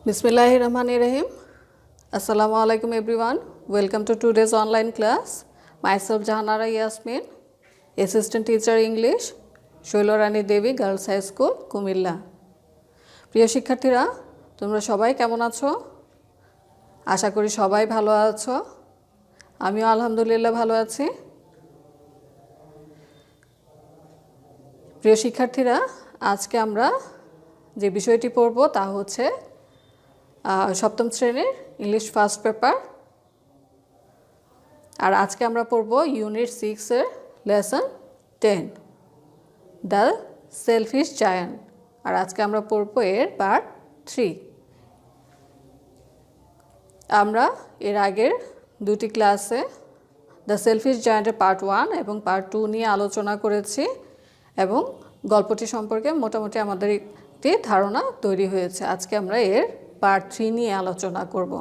Bismillahirrahmanirrahim. Assalamu alaikum everyone. Welcome to today's online class. Myself Jahanara Yasmin, Assistant Teacher English, Shoilorani Devi Girls High School, Kumilla. প্রিয় শিক্ষার্থীরা, তোমরা সবাই কেমন আছো? আশা করি সবাই ভালো আছো। আমিও আলহামদুলিল্লাহ ভালো আছি। প্রিয় শিক্ষার্থীরা, আজকে আমরা যে বিষয়টি পড়ব তা হচ্ছে সপ্তম শ্রেণীর ইংলিশ ফার্স্ট পেপার। আর আজকে আমরা পড়ব ইউনিট 6 এর লেসন 10, দ্য সেলফিশ জায়ান্ট। আর আজকে আমরা পড়ব এর পার্ট 3। আমরা এর আগের দুটি ক্লাসে দ্য সেলফিশ জায়ান্টের পার্ট 1 এবং পার্ট 2 নিয়ে আলোচনা করেছি এবং গল্পটি সম্পর্কে মোটামুটি আমাদের একটি ধারণা তৈরি হয়েছে। আজকে আমরা এর পার্ট 3 নিয়ে আলোচনা করব।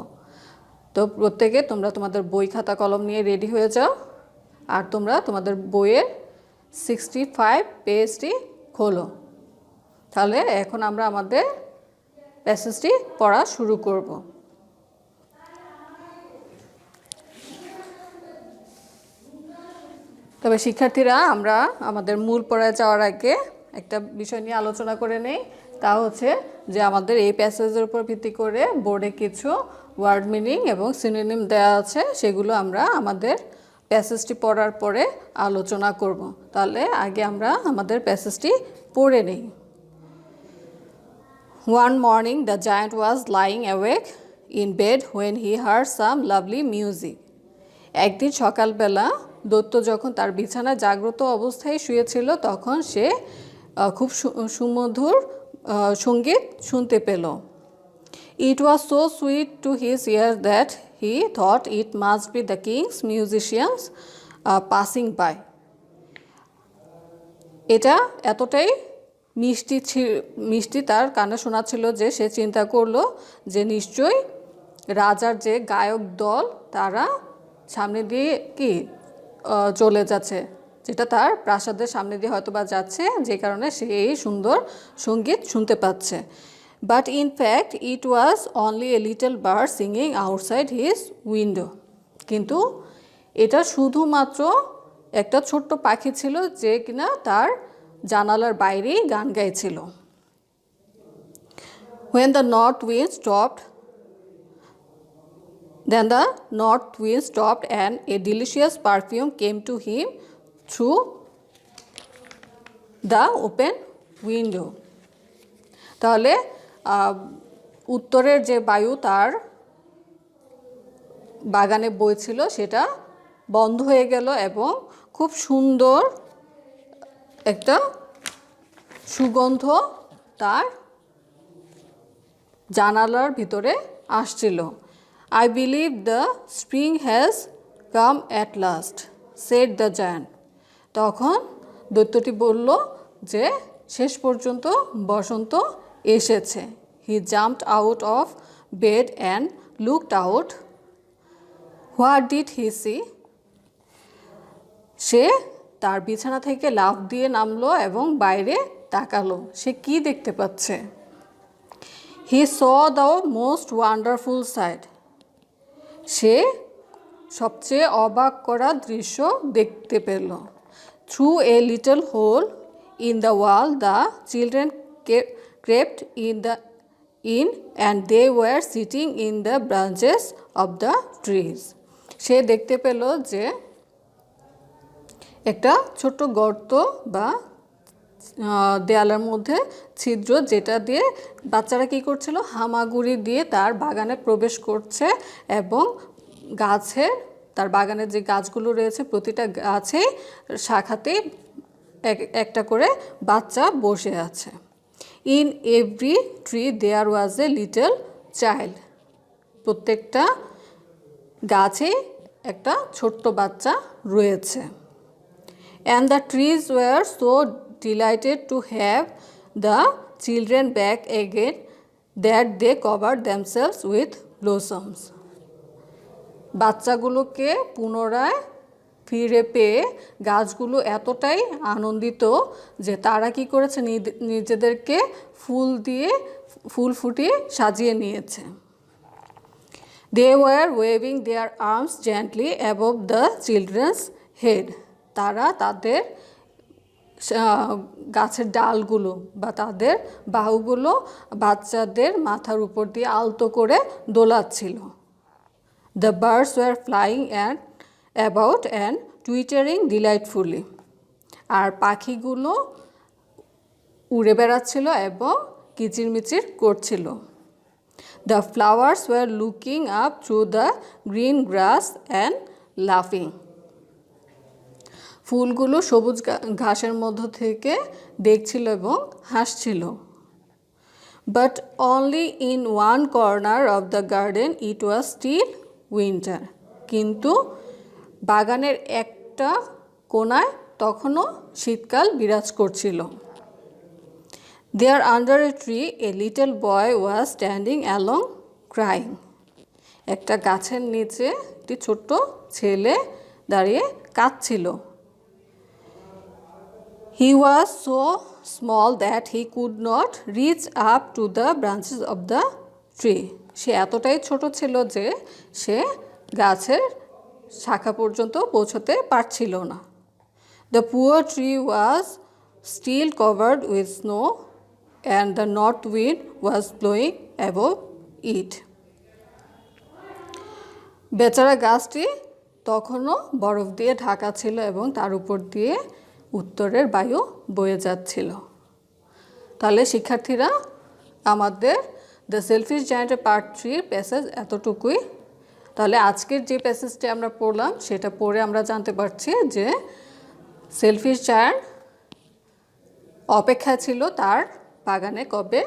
তো প্রত্যেকে তোমরা তোমাদের বই খাতা কলম নিয়ে রেডি হয়ে যাও, আর তোমরা তোমাদের বইয়ের 65 পেজটি খোলো। তাহলে এখন আমরা আমাদের প্যাসেজটি পড়া শুরু করব। তবে শিক্ষার্থীরা, আমরা আমাদের মূল পড়ায় যাওয়ার আগে একটা বিষয় নিয়ে আলোচনা করে নেই। তা হচ্ছে যে আমাদের এই প্যাসেজের উপর ভিত্তি করে বোর্ডে কিছু ওয়ার্ড মিনিং এবং সিনোনিম দেওয়া আছে, সেগুলো আমরা আমাদের প্যাসেজটি পড়ার পরে আলোচনা করব। তাহলে আগে আমরা আমাদের প্যাসেজটি পড়ে নেই। One morning the giant was lying awake in bed when he heard some lovely music. একদিন সকালবেলা দৈত্য যখন তার বিছানায় জাগ্রত অবস্থায় শুয়েছিল, তখন সে খুব সুমধুর সঙ্গীত শুনতে পেল। It was so sweet to his ears that he thought it must be the king's musicians passing by. এটা এতটাই মিষ্টি তার কানে শোনাচ্ছিল যে সে চিন্তা করলো যে নিশ্চয়ই রাজার যে গায়ক দল তারা সামনে দিয়ে চলে যাচ্ছে, যেটা তার প্রাসাদের সামনে দিয়ে হয়তো বা যাচ্ছে, যে কারণে সে এই সুন্দর সঙ্গীত শুনতে পাচ্ছে। But in fact it was only a little bird singing outside his window. কিন্তু এটা শুধুমাত্র একটা ছোট্ট পাখি ছিল, যে কিনা তার জানালার বাইরেই গান গাইছিল। When the north wind stopped, then the north wind stopped and a delicious perfume came to him through the open window. তাহলে উত্তরের যে বায়ু তার বাগানে বইছিল সেটা বন্ধ হয়ে গেল এবং খুব সুন্দর একটা সুগন্ধ তার জানালার ভিতরে আসছিল। I believe the spring has come at last, said the giant. তখন দৈত্যটি বলল যে শেষ পর্যন্ত বসন্ত এসেছে। He jumped out of bed and looked out. What did he see? সে তার বিছানা থেকে লাফ দিয়ে নামলো এবং বাইরে তাকালো। সে কি দেখতে পাচ্ছে? He saw the most wonderful sight. সে সবচেয়ে অবাক করা দৃশ্য দেখতে পেল। Through a little hole in the wall the children crept in and they were sitting in the branches of the trees. সে দেখতে পেল যে একটা ছোট্ট গর্ত বা দেয়ালের মধ্যে ছিদ্র, যেটা দিয়ে বাচ্চারা কী করছিল, হামাগুড়ি দিয়ে তার বাগানে প্রবেশ করছে এবং তার বাগানের যে গাছগুলো রয়েছে প্রতিটা গাছে শাখাতেই একটা করে বাচ্চা বসে আছে। In every tree there was a little child. প্রত্যেকটা গাছে একটা ছোট্ট বাচ্চা রয়েছে। And the trees were so delighted to have the children back again that they covered themselves with blossoms. বাচ্চাগুলোকে পুনরায় ফিরে পেয়ে গাছগুলো এতটাই আনন্দিত যে তারা কি করেছে, নিজেদেরকে ফুল দিয়ে ফুল ফুটিয়ে সাজিয়ে নিয়েছে। They were waving their arms gently above the children's head. তারা তাদের গাছের ডালগুলো বা তাদের বাহুগুলো বাচ্চাদের মাথার উপর দিয়ে আলতো করে দোলাচ্ছিল। The birds were flying about and twittering delightfully. আর পাখিগুলো উড়ে বেড়াচ্ছিল এবং কিচিরমিচির করছিল। The flowers were looking up through the green grass and laughing. ফুলগুলো সবুজ ঘাসের মধ্য থেকে দেখছিল এবং হাসছিল। But only in one corner of the garden it was still winter. কিন্তু বাগানের একটা কোণায় তখনও শীতকাল বিরাজ করছিল। There under a tree a little boy was standing alone crying. একটা গাছের নিচে একটি ছোট্ট ছেলে দাঁড়িয়ে কাঁদছিল। He was so small that he could not reach up to the branches of the tree. সে এতটাই ছোট ছিল যে সে গাছের শাখা পর্যন্ত পৌঁছতে পারছিল না। The poor tree was still covered with snow and the north wind was blowing above it. বেচারা গাছটি তখনও বরফ দিয়ে ঢাকা ছিল এবং তার উপর দিয়ে উত্তরের বায়ু বয়ে যাচ্ছিল। তাহলে শিক্ষার্থীরা আমাদের দ্য সেলফিশ জায়ান্টের পার্ট 3 প্যাসেজ এতটুকুই। তাহলে আজকের যে প্যাসেজটি আমরা পড়লাম সেটা পড়ে আমরা জানতে পারছি যে সেলফিশ জায়ান্ট অপেক্ষা ছিল তার বাগানে কবে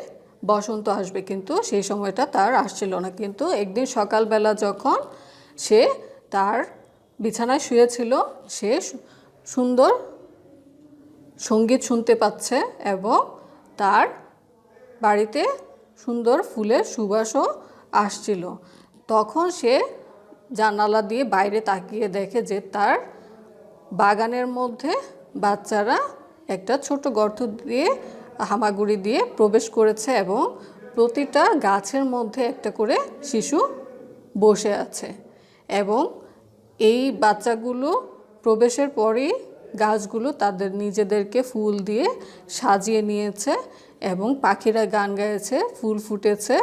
বসন্ত আসবে, কিন্তু সেই সময়টা তার আসছিল না। কিন্তু একদিন সকালবেলা যখন সে তার বিছানায় শুয়েছিল সে সুন্দর সঙ্গীত শুনতে পাচ্ছে এবং তার বাড়িতে সুন্দর ফুলের সুবাসও আসছিল। তখন সে জানালা দিয়ে বাইরে তাকিয়ে দেখে যে তার বাগানের মধ্যে বাচ্চারা একটা ছোট গর্ত দিয়ে হামাগুড়ি দিয়ে প্রবেশ করেছে এবং প্রতিটা গাছের মধ্যে একটা করে শিশু বসে আছে এবং এই বাচ্চাগুলো প্রবেশের পরই গাছগুলো তাদের নিজেদেরকে ফুল দিয়ে সাজিয়ে নিয়েছে এবং পাখিরা গান গাইছে, ফুল ফুটেছে,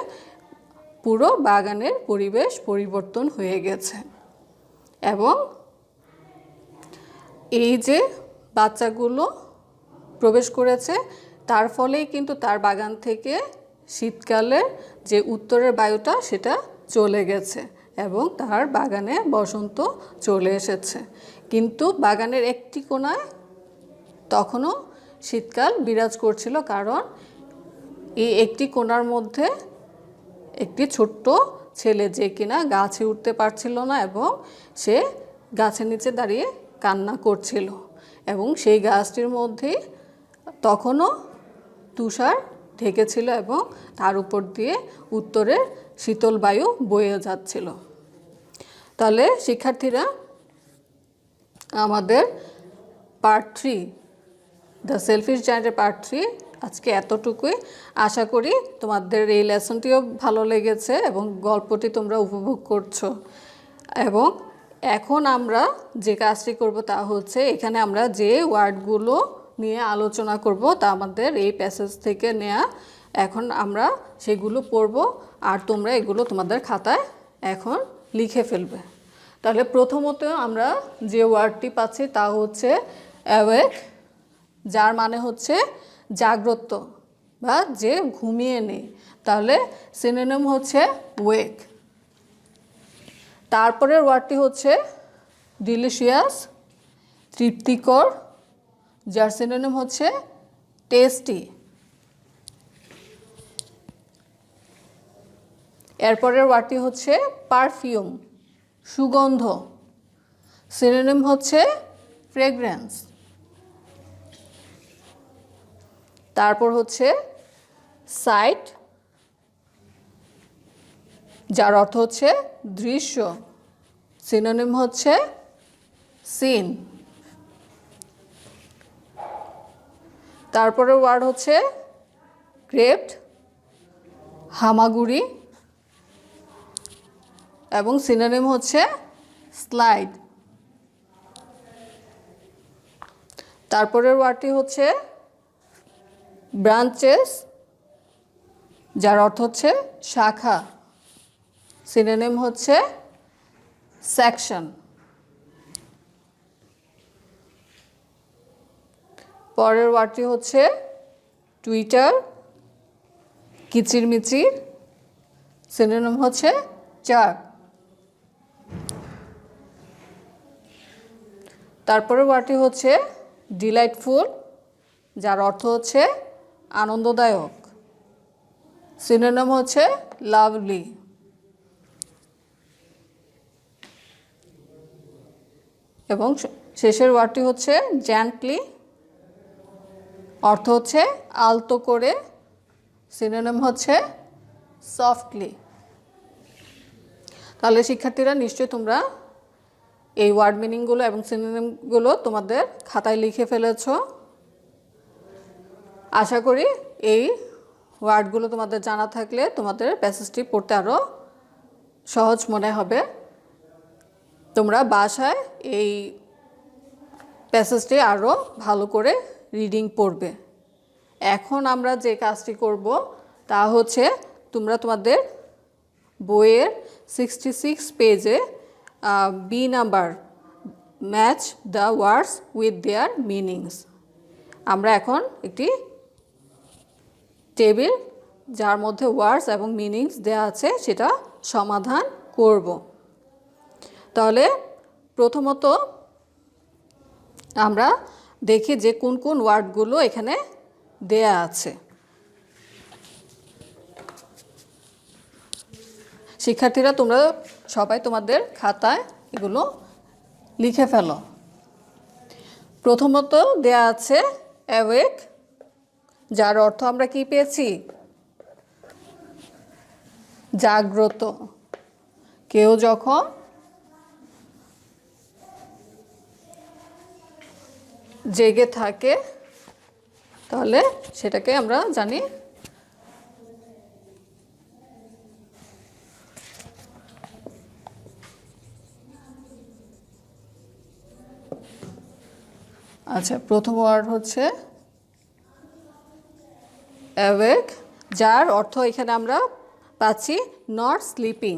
পুরো বাগানের পরিবেশ পরিবর্তন হয়ে গেছে। এবং এই যে বাচ্চাগুলো প্রবেশ করেছে তার ফলেই কিন্তু তার বাগান থেকে শীতকালের যে উত্তরের বায়ুটা সেটা চলে গেছে এবং তার বাগানে বসন্ত চলে এসেছে। কিন্তু বাগানের একটি কোণায় তখনও শীতকাল বিরাজ করছিল, কারণ এই একটি কোণার মধ্যে একটি ছোট্ট ছেলে যে কিনা গাছে উঠতে পারছিল না এবং সে গাছের নিচে দাঁড়িয়ে কান্না করছিল এবং সেই গাছটির মধ্যেই তখনও তুষার ঢেকেছিল এবং তার উপর দিয়ে উত্তরের শীতল বায়ু বয়ে যাচ্ছিল। তাহলে শিক্ষার্থীরা আমাদের পার্ট 3 দ্য সেলফিশ জায়ান্টের পার্ট 3 আজকে এতটুকুই। আশা করি তোমাদের এই লেসনটিও ভালো লেগেছে এবং গল্পটি তোমরা উপভোগ করছো। এবং এখন আমরা যে কাজটি করব তা হচ্ছে এখানে আমরা যে ওয়ার্ডগুলো নিয়ে আলোচনা করব তা আমাদের এই প্যাসেজ থেকে নেয়া। এখন আমরা সেগুলো পড়ব আর তোমরা এগুলো তোমাদের খাতায় এখন লিখে ফেলবে। তাহলে প্রথমত আমরা যে ওয়ার্ডটি পাচ্ছি তা হচ্ছে অ্যাওয়েক, যার মানে হচ্ছে জাগ্রত বা যে ঘুমিয়ে নেই। তাহলে সিনোনিম হচ্ছে ওয়েক। তারপরের ওয়ার্ডটি হচ্ছে ডিলিশিয়াস, তৃপ্তিকর, যার সিনোনিম হচ্ছে টেস্টি। এরপরের ওয়ার্ডটি হচ্ছে পারফিউম, সুগন্ধ, সিনোনিম হচ্ছে ফ্রেগ্রেন্স। তারপর হচ্ছে সাইট, যার অর্থ হচ্ছে দৃশ্য, সিনোনিম হচ্ছে সিন। তারপরের ওয়ার্ড হচ্ছে গ্রেপ্ট, হামাগুড়ি এবং সিনোনিম হচ্ছে স্লাইড। তারপরের ওয়ার্ডটি হচ্ছে ব্রাঞ্চেস, যার অর্থ হচ্ছে শাখা। সিনোনিম হচ্ছে সেকশন। পরের ওয়ার্ডটি হচ্ছে টুইটার, কিচিরমিচির। সিনোনিম হচ্ছে চাক। তারপরের ওয়ার্ডটি হচ্ছে ডিলাইটফুল, যার অর্থ হচ্ছে আনন্দদায়ক। সিনোনিম হচ্ছে লাভলি। এবং শেষের ওয়ার্ডটি হচ্ছে জেন্টলি, অর্থ হচ্ছে আলতো করে। সিনোনিম হচ্ছে সফটলি। তাহলে শিক্ষার্থীরা নিশ্চয়ই তোমরা এই ওয়ার্ড মিনিংগুলো এবং সিনোনিমগুলো তোমাদের খাতায় লিখে ফেলেছ। আশা করি এই ওয়ার্ডগুলো তোমাদের জানা থাকলে তোমাদের প্যাসেজটি পড়তে আরও সহজ মনে হবে। তোমরা বাসায় এই প্যাসেজটি আরও ভালো করে রিডিং পড়বে। এখন আমরা যে কাজটি করব তা হচ্ছে তোমরা তোমাদের বইয়ের 66 পেজে B number match the words with their meanings, আমরা এখন একটি টেবিল যার মধ্যে ওয়ার্ডস এবং মিনিংস দেওয়া আছে সেটা সমাধান করব। তাহলে প্রথমত আমরা দেখি যে কোন কোন ওয়ার্ডগুলো এখানে দেয়া আছে। শিক্ষার্থীরা তোমরা সবাই তোমাদের খাতায় এগুলো লিখে ফেলো। প্রথমত দেয়া আছে অ্যাওয়েক, যার অর্থ আমরা কি পেয়েছি? জাগ্রত। কেউ যখন জেগে থাকে তাহলে সেটাকে আমরা জানি আচ্ছা, প্রথম ওয়ার্ড হচ্ছে অ্যাওয়েক, যার অর্থ এখানে আমরা পাচ্ছি নট স্লিপিং।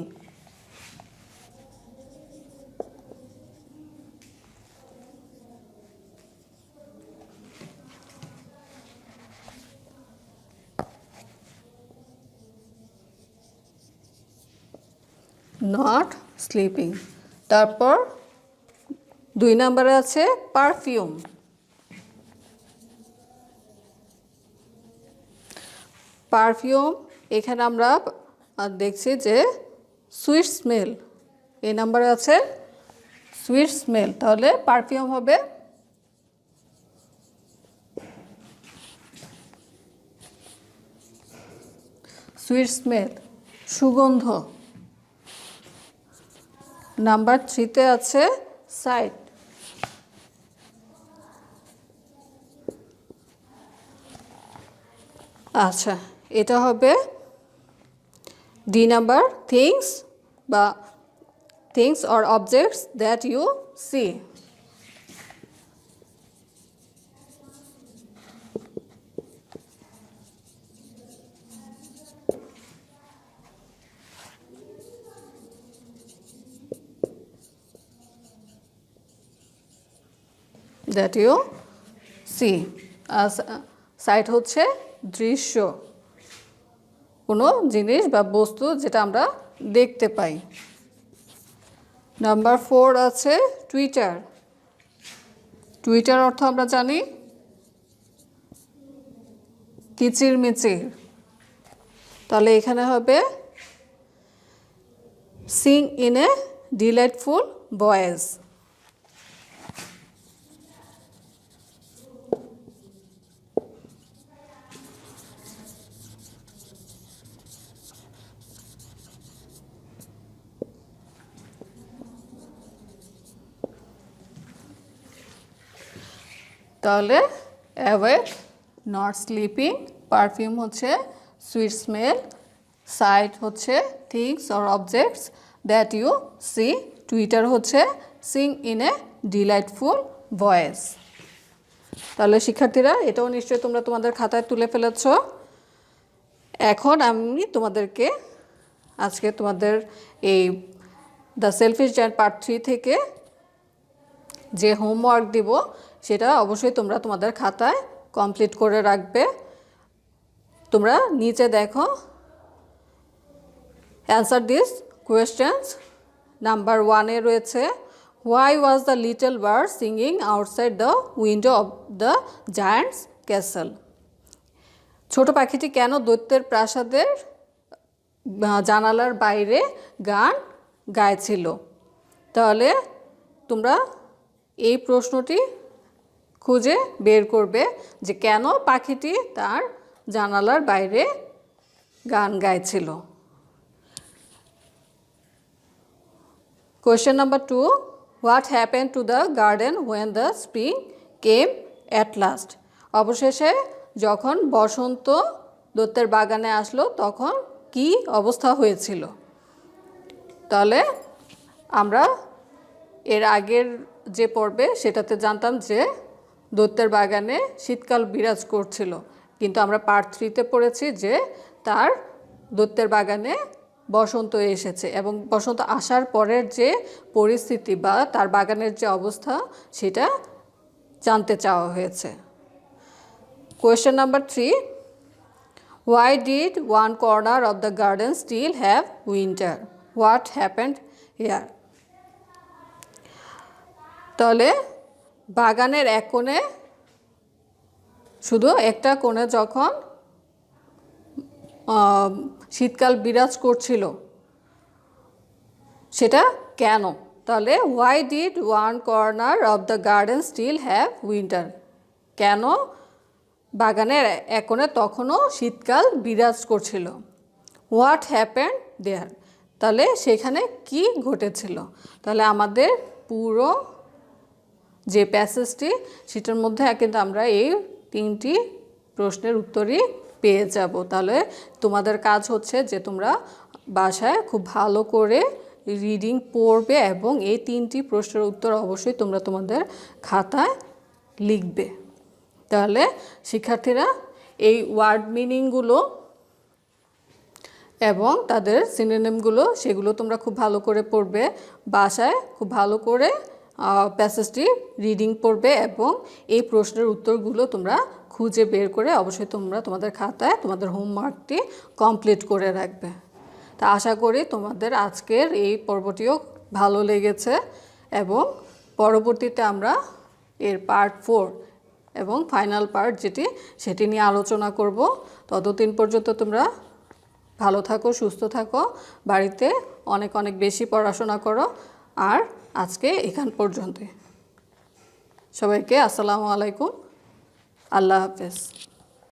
Not sleeping. তারপর 2 নম্বরে আছে পারফিউম। পারফিউম এখানে আমরা দেখছি যে সুইট স্মেল, এই নাম্বারে আছে সুইট স্মেল, তাহলে পারফিউম হবে সুইট স্মেল, সুগন্ধ। নাম্বার 3-তে আছে সাইট। আচ্ছা, এটা হবে ডি নাম্বার, থিংস বা things or objects that you see. That you see. Sight হচ্ছে দৃশ্য, কোনো জিনিস বা বস্তু যেটা আমরা দেখতে পাই। নাম্বার 4 আছে টুইটার। টুইটার অর্থ আমরা জানি কিচিরমিচির, তাহলে এখানে হবে sing in a delightful voice. তাহলে অ্যাওয়েক, নট স্লিপিং, পারফিউম হচ্ছে সুইট স্মেল, সাইট হচ্ছে things or objects that you see, twitter হচ্ছে sing in a delightful voice. তাহলে শিক্ষার্থীরা এটাও নিশ্চয়ই তোমরা তোমাদের খাতায় তুলে ফেলেছ। এখন আমি তোমাদেরকে আজকে তোমাদের এই দ্য সেলফিশ জায়ান্ট পার্ট 3 থেকে যে হোমওয়ার্ক দিব সেটা অবশ্যই তোমরা তোমাদের খাতায় কমপ্লিট করে রাখবে। তোমরা নিচে দেখো, অ্যান্সার দিস কোয়েশ্চেন্স। নাম্বার 1-এ রয়েছে, why was the little bird singing outside the window of the giants castle. ছোট পাখিটি কেন দৈত্যের প্রাসাদের জানালার বাইরে গান গাইছিল? তাহলে তোমরা এই প্রশ্নটি খুঁজে বের করবে যে কেন পাখিটি তার জানালার বাইরে গান গাইছিল। Question number 2, what happened to the garden when the spring came at last? অবশেষে যখন বসন্ত দৈত্যের বাগানে আসলো তখন কি অবস্থা হয়েছিল? তাহলে আমরা এর আগের যে পর্বে সেটাতে জানতাম যে দৈত্যের বাগানে শীতকাল বিরাজ করছিল, কিন্তু আমরা পার্ট 3-তে পড়েছি যে তার দৈত্যের বাগানে বসন্ত এসেছে এবং বসন্ত আসার পরের যে পরিস্থিতি বা তার বাগানের যে অবস্থা সেটা জানতে চাওয়া হয়েছে। Question number 3, why did one corner of the garden still have winter? What happened here? তাহলে বাগানের এক কোণে, শুধু একটা কোণে যখন শীতকাল বিরাজ করছিল সেটা কেন? তাহলে why did one corner of the garden still have winter? কেন বাগানের এক কোণে তখনও শীতকাল বিরাজ করছিল? What happened there? তাহলে সেখানে কি ঘটেছিল? তাহলে আমাদের পুরো যে প্যাসেজটি সেটার মধ্যে কিন্তু আমরা এই 3টি প্রশ্নের উত্তরই পেয়ে যাব। তাহলে তোমাদের কাজ হচ্ছে যে তোমরা বাসায় খুব ভালো করে রিডিং পড়বে এবং এই 3টি প্রশ্নের উত্তর অবশ্যই তোমরা তোমাদের খাতায় লিখবে। তাহলে শিক্ষার্থীরা এই ওয়ার্ড মিনিংগুলো এবং তাদের সিনোনিমগুলো সেগুলো তোমরা খুব ভালো করে পড়বে, বাসায় খুব ভালো করে প্যাসেজটি রিডিং পড়বে এবং এই প্রশ্নের উত্তরগুলো তোমরা খুঁজে বের করে অবশ্যই তোমরা তোমাদের খাতায় তোমাদের হোমওয়ার্কটি কমপ্লিট করে রাখবে। তা আশা করি তোমাদের আজকের এই পর্বটিও ভালো লেগেছে এবং পরবর্তীতে আমরা এর পার্ট 4 এবং ফাইনাল পার্ট যেটি সেটি নিয়ে আলোচনা করব। ততদিন পর্যন্ত তোমরা ভালো থাকো, সুস্থ থাকো, বাড়িতে অনেক অনেক বেশি পড়াশোনা করো। আর আজকে এখান পর্যন্তই। সবাইকে আসসালামু আলাইকুম, আল্লাহ হাফেজ।